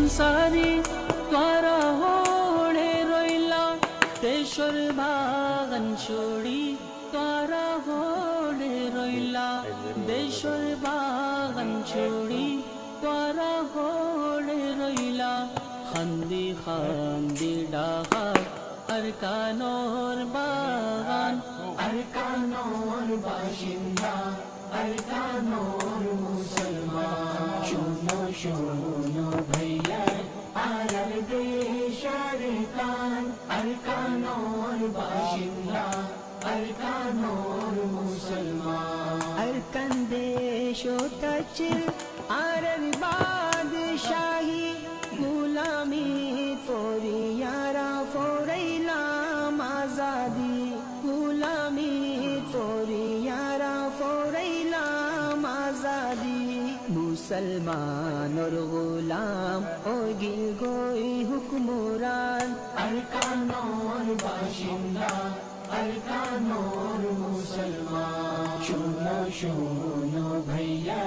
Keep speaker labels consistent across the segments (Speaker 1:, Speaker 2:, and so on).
Speaker 1: সংসারী তোরা হোড়ে রইলা দেশর বাগান ছড়ি তোরা হোড়ে রইলা দেশর বাগান ছড়ি তোরা হোড়ে রইলা খান্দি খান্দি ডাহা আরকানোর বাগান আরকানোর বাসিন্দা अरकानोर मुसलमान शुनो शुनो भैया अरब देश अरकान अरकानोर बाशिंदा अरकानोर मुसलमान अरकान देशो तचिल अरब बादशाही गुलामी फोरियारा फोरैला आजादी गुलामी फोरियारा फोरैला आजादी मुसलमान और गुलाम ओ गिल गोई हुक्मरान अरकानोर बाशिंदा अरकानोर मुसलमान शुनो शुनो भैया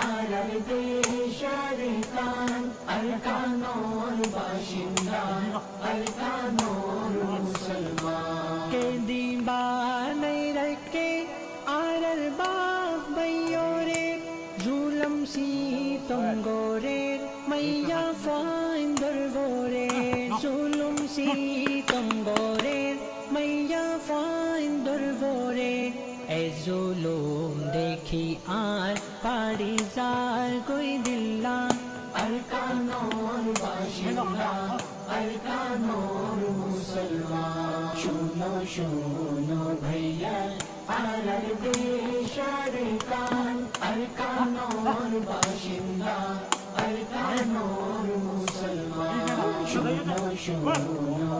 Speaker 1: अरब देश अरकान अरकानोर बाशिंदा अरकानोर मुसलमान के दीवान रखे आरर बाप भैयोरे जुलम सी तंगोरे मैया फाइंदर गोरे जुलम सी तंगोरे मैया फाइंदर गोरे ए जुलुम देखी आर पाड़ी जार कोई दिल्ला अरकानोर बाशिंदा अरकानोर मुसलमान शुनो शुनो भैया अरब देश अरकान अरकानोर बाशिंदा अरकानोर मुसलमान शुनो शुनो